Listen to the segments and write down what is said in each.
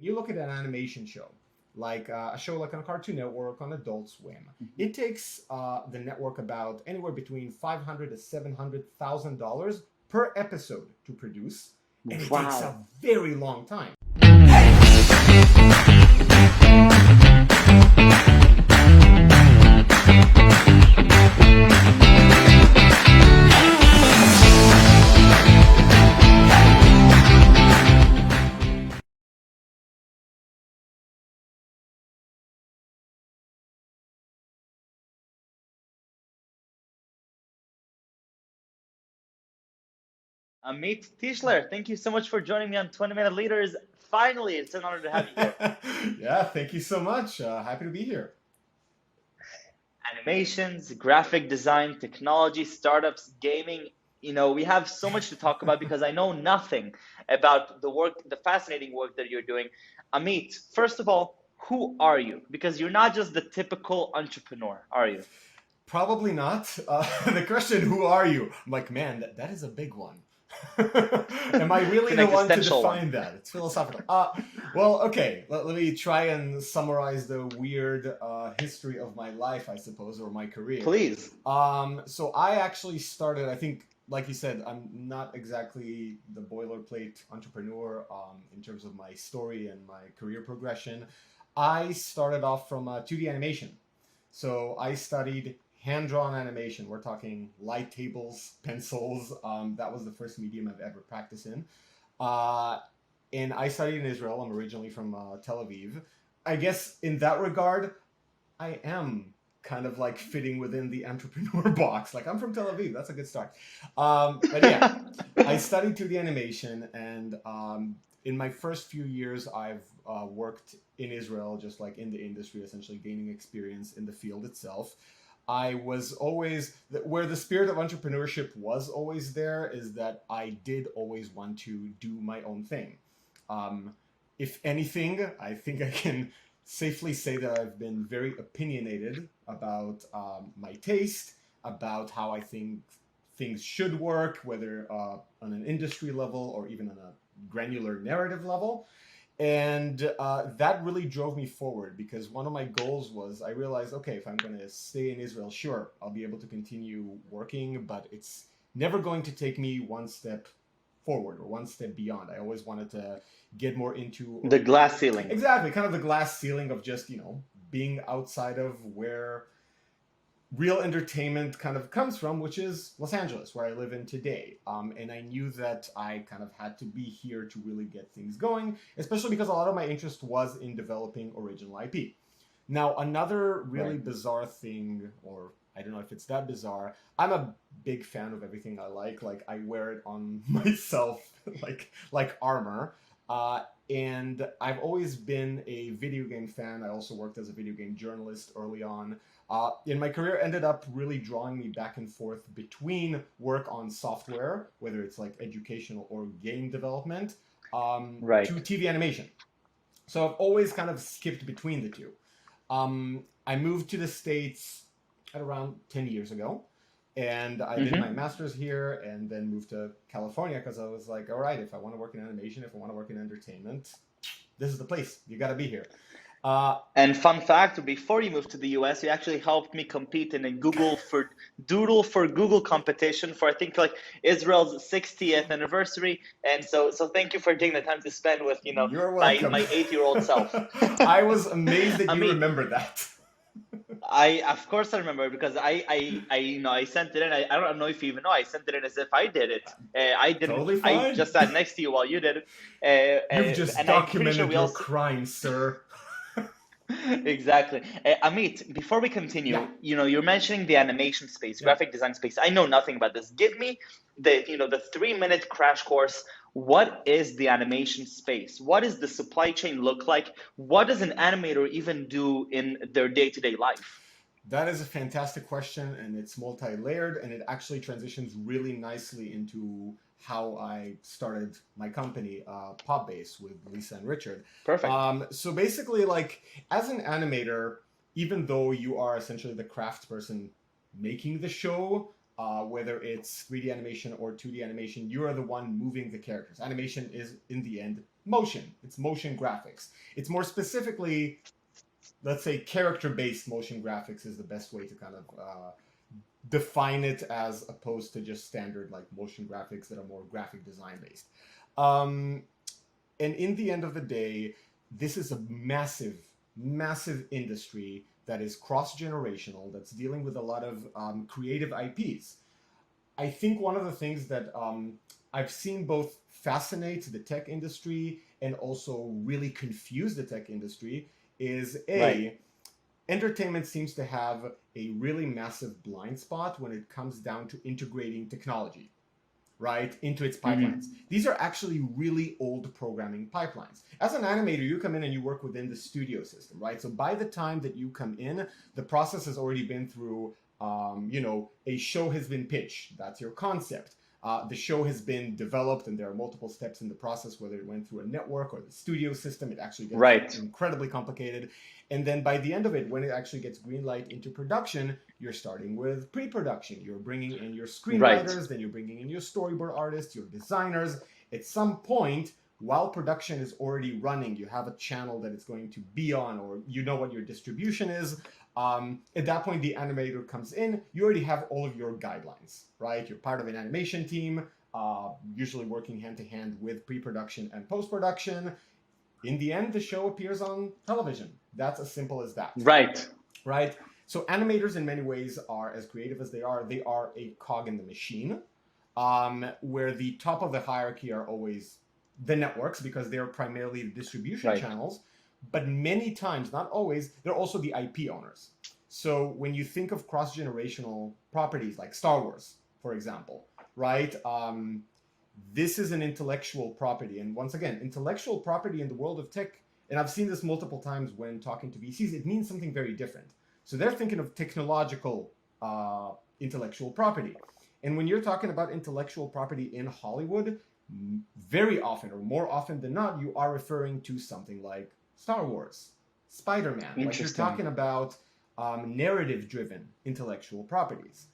You look at an animation show, like a show like on Cartoon Network, on Adult Swim. It takes the network about anywhere between $500 to $700,000 per episode to produce, and it takes a very long time. Amit, Tishler, thank you so much for joining me on 20 Minute Leaders. Finally, it's an honor to have you here. Yeah, thank you so much. Happy to be here. Animations, graphic design, technology, startups, gaming. We have so much to talk about because I know nothing about the fascinating work that you're doing. Amit, first of all, who are you? Because you're not just the typical entrepreneur, are you? Probably not. The question, who are you? I'm like, man, that is a big one. Am I really the one to define that? It's philosophical. Well, okay. Let me try and summarize the weird history of my life, I suppose, or my career. Please. So I actually started, I think, like you said, I'm not exactly the boilerplate entrepreneur in terms of my story and my career progression. I started off from 2D animation. So I studied hand-drawn animation. We're talking light tables, pencils. That was the first medium I've ever practiced in. And I studied in Israel. I'm originally from Tel Aviv. I guess in that regard, I am kind of like fitting within the entrepreneur box. Like, I'm from Tel Aviv. That's a good start. But yeah, I studied 2D animation, and in my first few years, I've worked in Israel, just like in the industry, essentially gaining experience in the field itself. I was always, where the spirit of entrepreneurship was always there, is that I did always want to do my own thing. If anything, I think I can safely say that I've been very opinionated about my taste, about how I think things should work, whether on an industry level or even on a granular narrative level. And that really drove me forward, because one of my goals was, I realized, okay, if I'm going to stay in Israel, sure, I'll be able to continue working, but it's never going to take me one step forward or one step beyond. I always wanted to get more into the glass ceiling. Exactly, kind of the glass ceiling of just, being outside of where real entertainment kind of comes from, which is Los Angeles, where I live in today. And I knew that I kind of had to be here to really get things going, especially because a lot of my interest was in developing original IP. Now, another really bizarre thing, or I don't know if it's that bizarre, I'm a big fan of everything I like. Like, I wear it on myself like armor. And I've always been a video game fan. I also worked as a video game journalist early on. And my career ended up really drawing me back and forth between work on software, whether it's like educational or game development, to TV animation. So I've always kind of skipped between the two. I moved to the States at around 10 years ago, and I did my master's here and then moved to California because I was like, all right, if I want to work in animation, if I want to work in entertainment, this is the place. You got to be here. And fun fact, before you moved to the US, you actually helped me compete in a Doodle for Google competition for, I think, like Israel's 60th anniversary. And so thank you for taking the time to spend with, my 8-year-old self. I was amazed that you remember that. Of course I remember, because I sent it in. I don't know if you even know, I sent it in as if I did it. I didn't. Totally fine. I just sat next to you while you did it. You've just documented your crime, sir. Exactly. Amit, before we continue, you're mentioning the animation space, graphic design space. I know nothing about this. Give me the 3-minute crash course. What is the animation space? What does the supply chain look like? What does an animator even do in their day-to-day life? That is a fantastic question, and it's multi-layered, and it actually transitions really nicely into how I started my company, PopBase, with Lisa and Richard. Perfect. So basically, like, as an animator, even though you are essentially the craftsperson making the show, whether it's 3D animation or 2D animation, you are the one moving the characters. Animation is, in the end, motion. It's motion graphics. It's more specifically, let's say, character-based motion graphics is the best way to kind of define it, as opposed to just standard like motion graphics that are more graphic design based. And in the end of the day, this is a massive, massive industry that is cross-generational, that's dealing with a lot of creative IPs. I think one of the things that I've seen both fascinate the tech industry and also really confuse the tech industry is entertainment seems to have a really massive blind spot when it comes down to integrating technology, right, into its pipelines. These are actually really old programming pipelines. As an animator, you come in and you work within the studio system, right? So by the time that you come in, the process has already been through, a show has been pitched. That's your concept. The show has been developed, and there are multiple steps in the process, whether it went through a network or the studio system. It actually gets incredibly complicated. And then by the end of it, when it actually gets green light into production, you're starting with pre-production. You're bringing in your screenwriters, then you're bringing in your storyboard artists, your designers. At some point, while production is already running, you have a channel that it's going to be on, or you know what your distribution is. At that point, the animator comes in. You already have all of your guidelines, right? You're part of an animation team, usually working hand to hand with pre-production and post-production. In the end, the show appears on television. That's as simple as that. Right? So animators in many ways are, as creative as they are a cog in the machine, where the top of the hierarchy are always the networks, because they're primarily the distribution channels. But many times, not always, they're also the IP owners. So when you think of cross-generational properties like Star Wars, for example, right? This is an intellectual property. And once again, intellectual property in the world of tech, and I've seen this multiple times when talking to VCs, it means something very different. So they're thinking of technological intellectual property. And when you're talking about intellectual property in Hollywood, very often, or more often than not, you are referring to something like Star Wars, Spider-Man. Like you're talking about narrative-driven intellectual properties.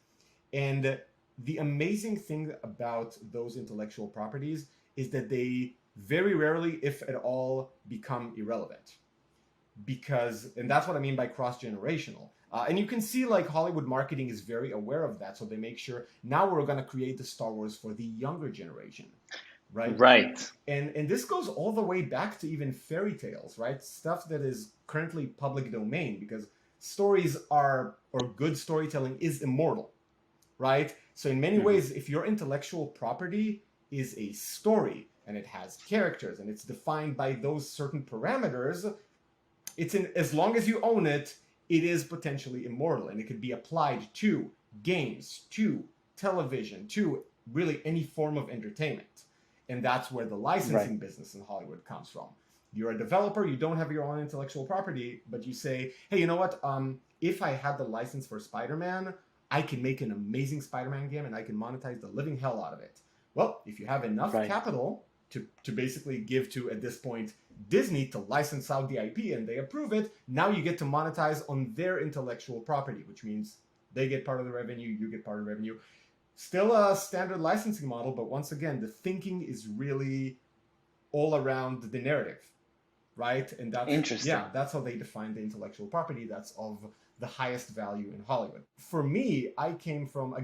And the amazing thing about those intellectual properties is that they very rarely, if at all, become irrelevant. And that's what I mean by cross-generational. And you can see like Hollywood marketing is very aware of that. So they make sure now we're going to create the Star Wars for the younger generation. Right. And this goes all the way back to even fairy tales, right? Stuff that is currently public domain, because stories or good storytelling is immortal, right? So in many ways, if your intellectual property is a story and it has characters and it's defined by those certain parameters, as long as you own it, it is potentially immortal, and it could be applied to games, to television, to really any form of entertainment. And that's where the licensing business in Hollywood comes from. You're a developer, you don't have your own intellectual property, but you say, hey, you know what? If I had the license for Spider-Man, I can make an amazing Spider-Man game and I can monetize the living hell out of it. Well, if you have enough capital to basically give to, at this point, Disney to license out the IP and they approve it, now you get to monetize on their intellectual property, which means they get part of the revenue, you get part of the revenue. Still a standard licensing model, but once again, the thinking is really all around the narrative, right? And that's interesting. Yeah, that's how they define the intellectual property that's of the highest value in Hollywood. For me, I came from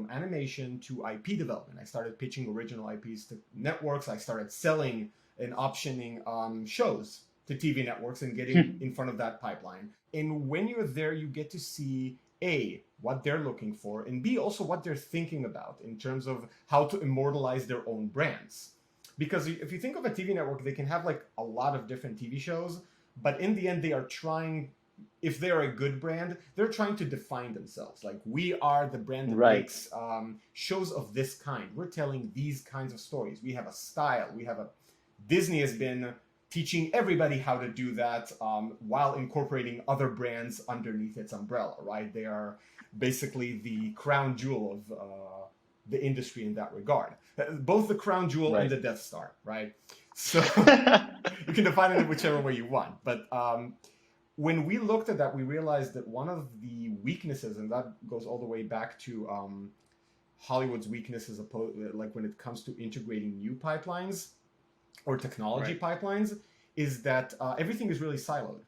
animation to IP development. I started pitching original IPs to networks. I started selling and optioning shows to TV networks and getting in front of that pipeline. And when you're there, you get to see A, what they're looking for, and B, also what they're thinking about in terms of how to immortalize their own brands. Because if you think of a TV network, they can have like a lot of different TV shows, but in the end, they are trying, if they're a good brand, they're trying to define themselves. Like, we are the brand that makes shows of this kind. We're telling these kinds of stories. We have a style. Disney has been teaching everybody how to do that while incorporating other brands underneath its umbrella, right? They are basically the crown jewel of the industry in that regard. Both the crown jewel and the Death Star, right? So you can define it in whichever way you want. But when we looked at that, we realized that one of the weaknesses, and that goes all the way back to Hollywood's weaknesses, like when it comes to integrating new pipelines, or technology Right. pipelines is that everything is really siloed.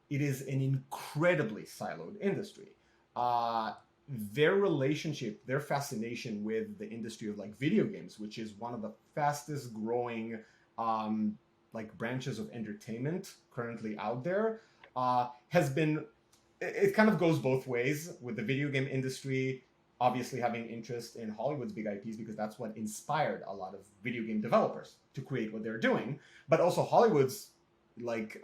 It is an incredibly siloed industry. Uh, their relationship, their fascination with the industry of like video games, which is one of the fastest growing um, like branches of entertainment currently out there, has been. It kind of goes both ways with the video game industry. Obviously, having interest in Hollywood's big IPs because that's what inspired a lot of video game developers to create what they're doing, but also Hollywood's like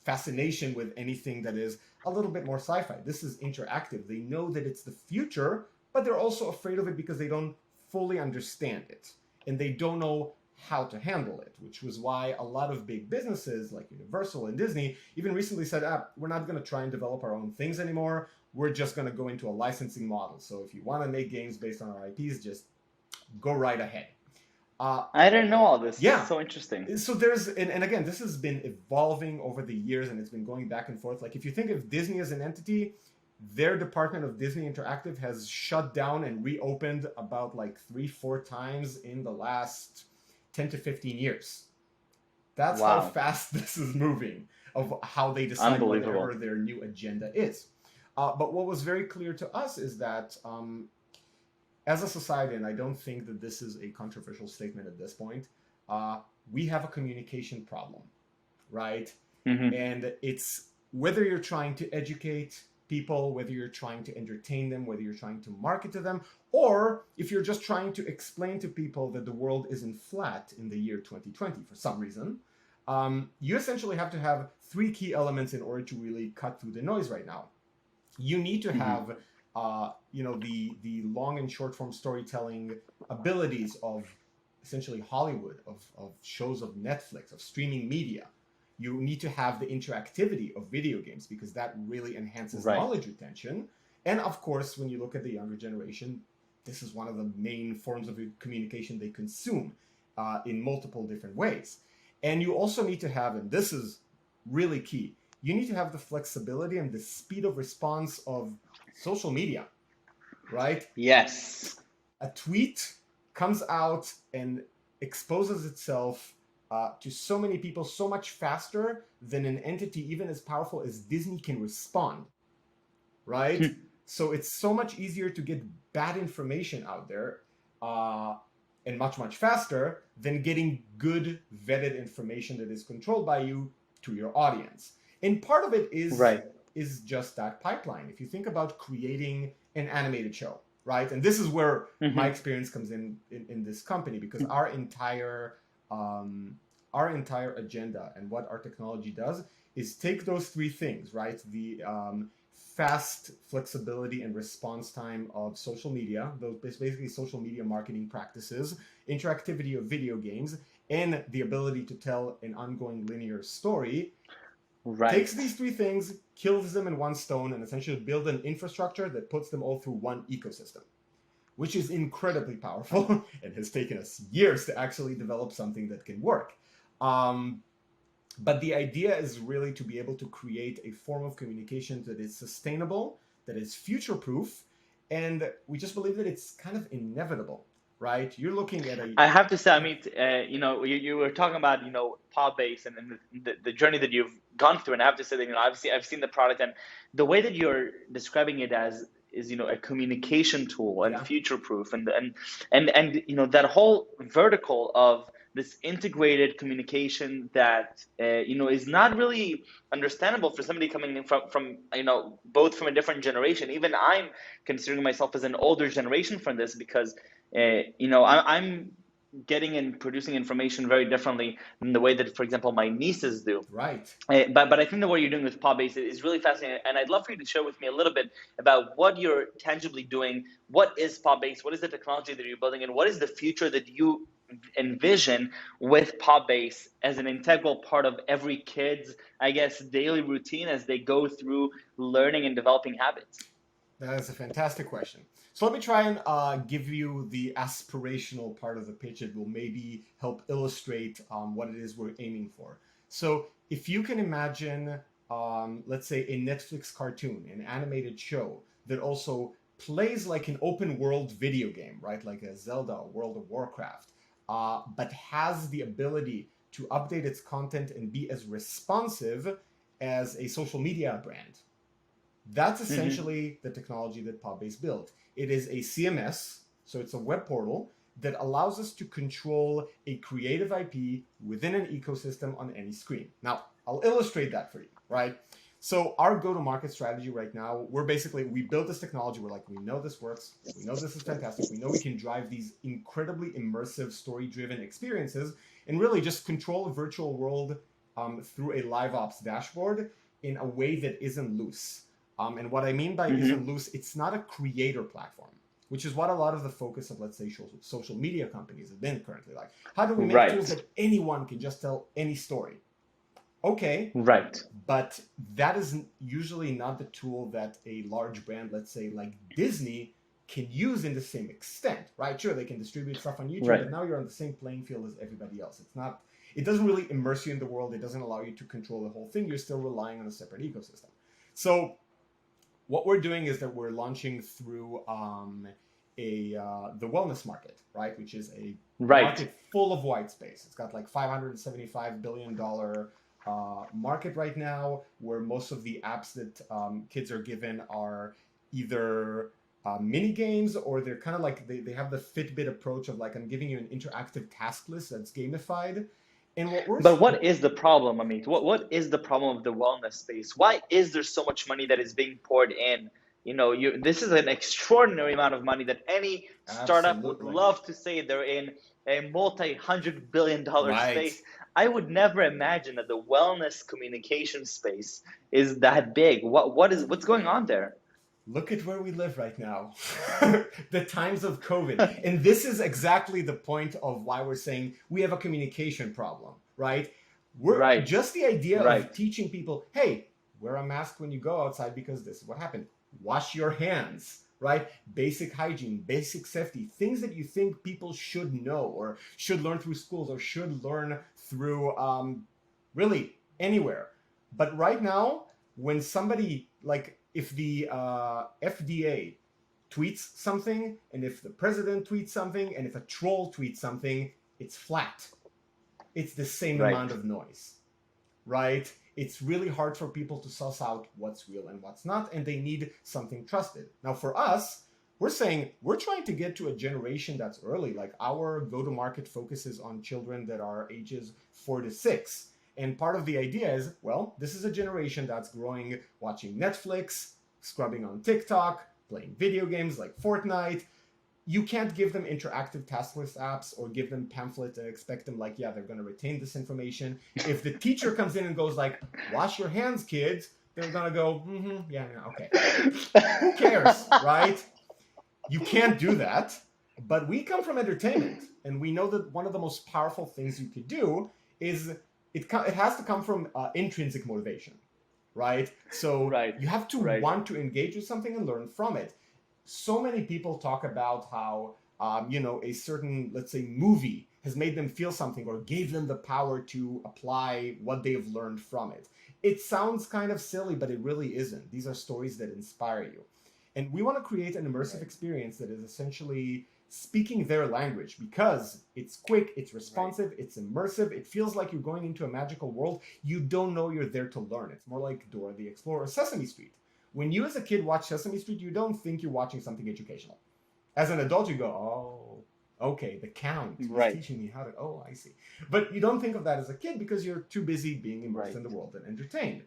fascination with anything that is a little bit more sci-fi. This is interactive. They know that it's the future, but they're also afraid of it because they don't fully understand it and they don't know how to handle it, which was why a lot of big businesses like Universal and Disney even recently said, we're not going to try and develop our own things anymore. We're just going to go into a licensing model. So if you want to make games based on our IPs, just go right ahead. I didn't know all this. This is Yeah. so interesting. So there's, and again, this has been evolving over the years and it's been going back and forth. Like if you think of Disney as an entity, their department of Disney Interactive has shut down and reopened about like 3-4 times in the last 10 to 15 years. That's how Wow. fast this is moving, of how they decide Unbelievable. whatever their new agenda is. But what was very clear to us is that as a society, and I don't think that this is a controversial statement at this point, we have a communication problem, right? Hmm. And it's whether you're trying to educate people, whether you're trying to entertain them, whether you're trying to market to them, or if you're just trying to explain to people that the world isn't flat in the year 2020 for some reason, you essentially have to have 3 key elements in order to really cut through the noise right now. You need to have the long and short form storytelling abilities of essentially Hollywood, of shows of Netflix, of streaming media. You need to have the interactivity of video games because that really enhances Right. knowledge retention. And of course, when you look at the younger generation, this is one of the main forms of communication they consume in multiple different ways. And you also need to have, and this is really key, you need to have the flexibility and the speed of response of social media, right? Yes. A tweet comes out and exposes itself to so many people so much faster than an entity even as powerful as Disney can respond, right? So it's so much easier to get bad information out there and much, much faster than getting good vetted information that is controlled by you to your audience. And part of it is just that pipeline. If you think about creating an animated show, right? And this is where my experience comes in this company, because our entire agenda and what our technology does is take those 3 things, right? The fast flexibility and response time of social media, those basically social media marketing practices, interactivity of video games, and the ability to tell an ongoing linear story. Right. Takes these 3 things, kills them in one stone, and essentially build an infrastructure that puts them all through one ecosystem, which is incredibly powerful and has taken us years to actually develop something that can work. But the idea is really to be able to create a form of communication that is sustainable, that is future-proof, and we just believe that it's kind of inevitable, right? You're looking at I have to say, Amit, you were talking about, PopBase and the journey that you've gone through, and I have to say that, I've seen the product, and the way that you're describing it as is, a communication tool and future-proof, and that whole vertical of this integrated communication that is not really understandable for somebody coming in from both from a different generation. Even I'm considering myself as an older generation from this, because I'm getting and producing information very differently than the way that, for example, my nieces do. Right. But I think that what you're doing with PopBase is really fascinating, and I'd love for you to share with me a little bit about what you're tangibly doing. What is PopBase? What is the technology that you're building, and what is the future that you envision with PopBase as an integral part of every kid's, I guess, daily routine as they go through learning and developing habits? That is a fantastic question. So let me try and give you the aspirational part of the pitch. It will maybe help illustrate what it is we're aiming for. So if you can imagine, let's say, a Netflix cartoon, an animated show that also plays like an open world video game, right? Like a Zelda or World of Warcraft. but has the ability to update its content and be as responsive as a social media brand. That's essentially the technology that PopBase built. It is a CMS, so it's a web portal that allows us to control a creative IP within an ecosystem on any screen. Now, I'll illustrate that for you, right? So our go-to-market strategy right now, we built this technology. We're like, we know this works. We know this is fantastic. We know we can drive these incredibly immersive, story-driven experiences and really just control a virtual world through a live ops dashboard in a way that isn't loose. And what I mean by isn't loose, it's not a creator platform, which is what a lot of the focus of, let's say, social media companies have been currently. Like, how do we make tools that anyone can just tell any story? Okay. Right. But that is usually not the tool that a large brand, let's say like Disney, can use in the same extent, right? Sure, they can distribute stuff on YouTube, but now you're on the same playing field as everybody else. It doesn't really immerse you in the world. It doesn't allow you to control the whole thing. You're still relying on a separate ecosystem. So what we're doing is that we're launching through the wellness market, right? Which is a market full of white space. It's got like $575 billion market right now, where most of the apps that kids are given are either mini games, or they're kind of like they have the Fitbit approach of like, I'm giving you an interactive task list that's gamified. And what is the problem, Amit? What is the problem of the wellness space? Why is there so much money that is being poured in? This is an extraordinary amount of money that any startup would love to say they're in a multi-$100 billion space. I would never imagine that the wellness communication space is that big. What's going on there? Look at where we live right now, the times of COVID. And this is exactly the point of why we're saying we have a communication problem, right? Just the idea of teaching people, hey, wear a mask when you go outside because this is what happened. Wash your hands, right? Basic hygiene, basic safety, things that you think people should know or should learn through schools or should learn through really anywhere. But right now, when somebody if the FDA tweets something, and if the president tweets something, and if a troll tweets something, it's flat. It's the same amount of noise, right? It's really hard for people to suss out what's real and what's not, and they need something trusted. Now, for us, we're saying we're trying to get to a generation that's early. Like, our go-to-market focuses on children that are ages 4 to 6. And part of the idea is, well, this is a generation that's growing watching Netflix, scrubbing on TikTok, playing video games like Fortnite. You can't give them interactive task list apps or give them pamphlets and expect them like, yeah, they're going to retain this information. If the teacher comes in and goes like, wash your hands, kids, they're going to go, yeah, okay. Who cares, right? You can't do that. But we come from entertainment, and we know that one of the most powerful things you could do is it has to come from intrinsic motivation, right? So you have to want to engage with something and learn from it. So many people talk about how, a certain, let's say, movie has made them feel something or gave them the power to apply what they've learned from it. It sounds kind of silly, but it really isn't. These are stories that inspire you. And we want to create an immersive experience that is essentially speaking their language, because it's quick, it's responsive, it's immersive, it feels like you're going into a magical world. You don't know you're there to learn. It's more like Dora the Explorer or Sesame Street. When you as a kid watch Sesame Street, you don't think you're watching something educational. As an adult, you go, oh, okay, the count is teaching me how to, oh, I see. But you don't think of that as a kid because you're too busy being immersed in the world and entertained.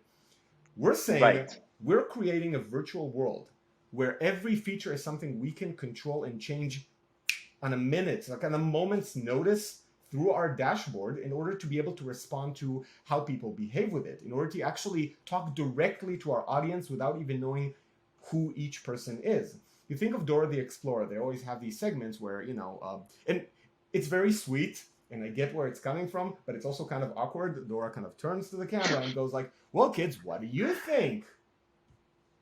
We're saying we're creating a virtual world where every feature is something we can control and change on a minute, like on a moment's notice through our dashboard, in order to be able to respond to how people behave with it, in order to actually talk directly to our audience without even knowing who each person is. You think of Dora the Explorer, they always have these segments where, and it's very sweet, and I get where it's coming from, but it's also kind of awkward. Dora kind of turns to the camera and goes like, well, kids, what do you think?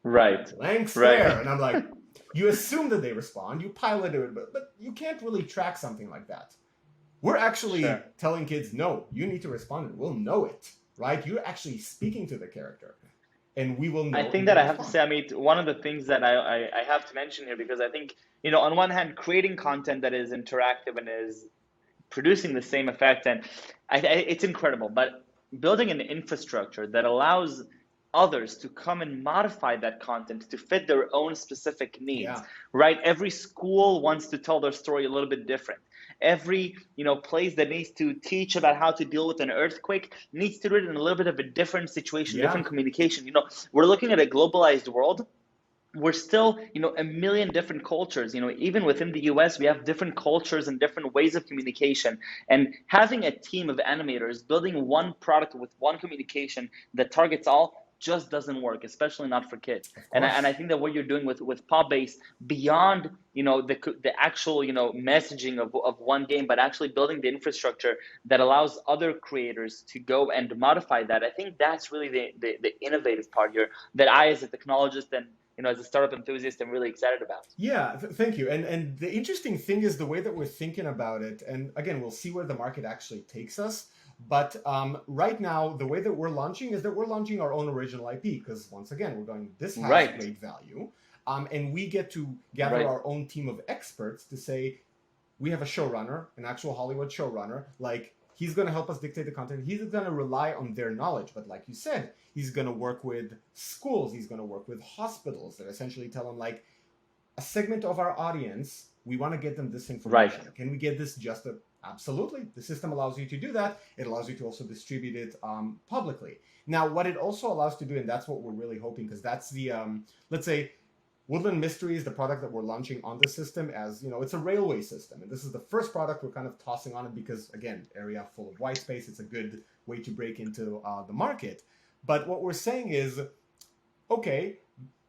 Blank stare. And I'm like, you assume that they respond, you pilot it, but you can't really track something like that. We're actually telling kids, no, you need to respond and we'll know it, right? You're actually speaking to the character, and we will know. I think that I have to say, Amit, one of the things that I have to mention here, because I think, on one hand, creating content that is interactive and is producing the same effect. And it's incredible. But building an infrastructure that allows others to come and modify that content to fit their own specific needs, Yeah. right? Every school wants to tell their story a little bit different. Every place that needs to teach about how to deal with an earthquake needs to do it in a little bit of a different situation, Yeah. different communication. We're looking at a globalized world. We're still, a million different cultures. Even within the US, we have different cultures and different ways of communication. And having a team of animators building one product with one communication that targets all just doesn't work, especially not for kids. Of And I course. think that what you're doing with PopBase, beyond the actual messaging of one game, but actually building the infrastructure that allows other creators to go and modify that. I think that's really the innovative part here that I, as a technologist and as a startup enthusiast, I'm really excited about. Yeah, thank you. And the interesting thing is the way that we're thinking about it. And again, we'll see where the market actually takes us. But right now, the way that we're launching is that we're launching our own original IP because once again, we're going, this has Right, great value. And we get to gather right, our own team of experts to say, we have a showrunner, an actual Hollywood showrunner. Like, he's going to help us dictate the content. He's going to rely on their knowledge. But like you said, he's going to work with schools. He's going to work with hospitals that essentially tell him, like, a segment of our audience, we want to get them this right. information. Can we get this just a... Absolutely. The system allows you to do that. It allows you to also distribute it publicly. Now, what it also allows to do, and that's what we're really hoping, because that's the, let's say, Woodland Mystery is the product that we're launching on the system as, it's a railway system. And this is the first product we're kind of tossing on it because, again, area full of white space. It's a good way to break into the market. But what we're saying is, okay,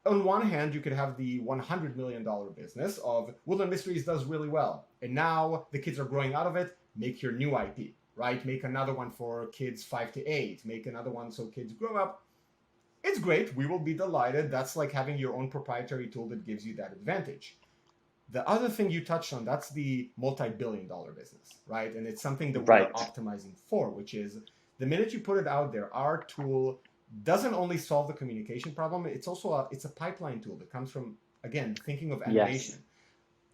on one hand, you could have the $100 million business of Woodland Mysteries does really well. And now the kids are growing out of it. Make your new IP, right? Make another one for kids 5 to 8. Make another one so kids grow up. It's great. We will be delighted. That's like having your own proprietary tool that gives you that advantage. The other thing you touched on, that's the multi-billion-dollar business, right? And it's something that we're Right. optimizing for, which is the minute you put it out there, our tool doesn't only solve the communication problem, it's also it's a pipeline tool that comes from, again, thinking of animation. Yes.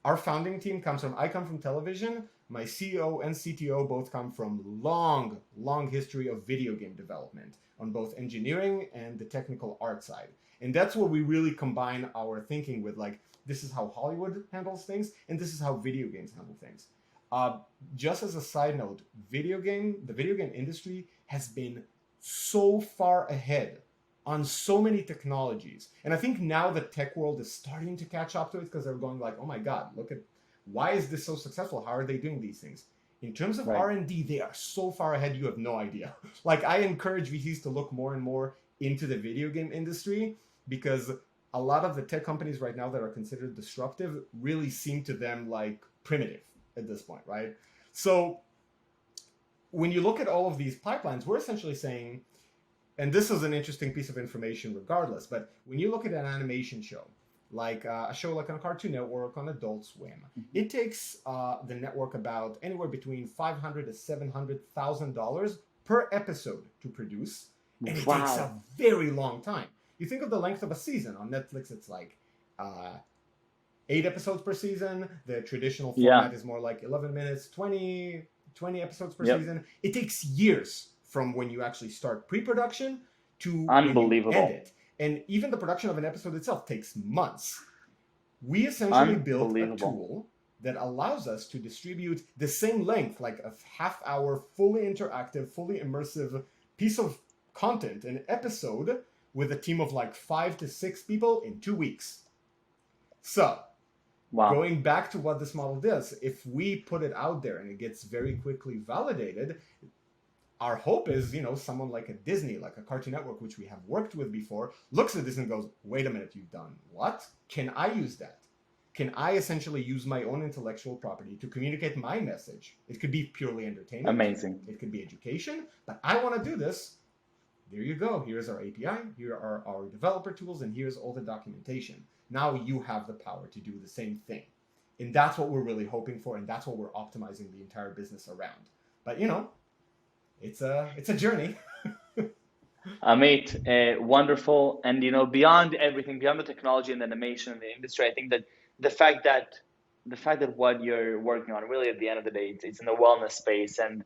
Our founding team I come from television. My CEO and CTO both come from long history of video game development on both engineering and the technical art side. And that's where we really combine our thinking with, like, this is how Hollywood handles things, and this is how video games handle things. Just as a side note, the video game industry has been so far ahead on so many technologies. And I think now the tech world is starting to catch up to it because they're going like, oh my God, look at, why is this so successful? How are they doing these things? In terms of Right. R&D, they are so far ahead, you have no idea. Like, I encourage VCs to look more and more into the video game industry because a lot of the tech companies right now that are considered disruptive really seem to them like primitive at this point, right? So when you look at all of these pipelines, we're essentially saying, and this is an interesting piece of information regardless, but when you look at an animation show, like a show like on Cartoon Network, on Adult Swim, it takes the network about anywhere between $500,000 to $700,000 per episode to produce, and it takes a Wow. very long time. You think of the length of a season. On Netflix, it's like 8 episodes per season. The traditional Yeah. format is more like 11 minutes, 20 episodes per Yep. season. It takes years from when you actually start pre-production to when you end Unbelievable. it. And even the production of an episode itself takes months. We essentially built a Unbelievable. tool that allows us to distribute the same length, like a half-hour, fully interactive, fully immersive piece of content, an episode, with a team of like 5 to 6 people in 2 weeks. So, Wow. going back to what this model does, if we put it out there and it gets very quickly validated, our hope is, someone like a Disney, like a Cartoon Network, which we have worked with before, looks at this and goes, wait a minute, you've done what? Can I use that? Can I essentially use my own intellectual property to communicate my message? It could be purely entertainment. Amazing. It could be education, but I want to do this. There you go. Here's our API. Here are our developer tools, and here's all the documentation. Now you have the power to do the same thing. And that's what we're really hoping for, and that's what we're optimizing the entire business around. But, it's a journey. Amit, wonderful. And beyond everything, beyond the technology and the animation and the industry, I think that the fact that the fact that what you're working on, really at the end of the day, it's in the wellness space, and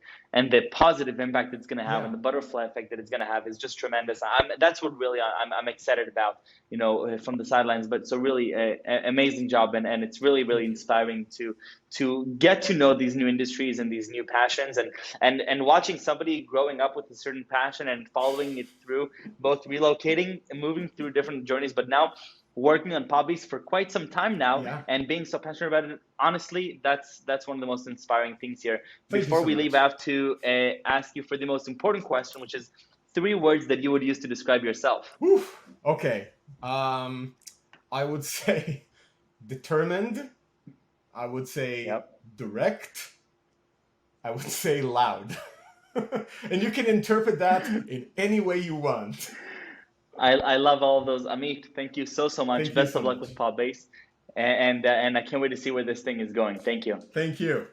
the positive impact it's going to have, Yeah. and the butterfly effect that it's going to have is just tremendous. That's what really I'm excited about, from the sidelines. But so really, amazing job, and it's really really Thank you. inspiring to get to know these new industries and these new passions, and watching somebody growing up with a certain passion and following it through, both relocating and moving through different journeys, but now working on PopBase for quite some time now Yeah. and being so passionate about it. Honestly, that's one of the most inspiring things here. Thank you Before so we leave, much. I have to ask you for the most important question, which is 3 words that you would use to describe yourself. Whew. Okay. I would say determined. I would say Yep. direct. I would say loud. And you can interpret that in any way you want. I love all of those. Amit, thank you so much. Thank you Best so of luck much. with PopBase. And I can't wait to see where this thing is going. Thank you. Thank you.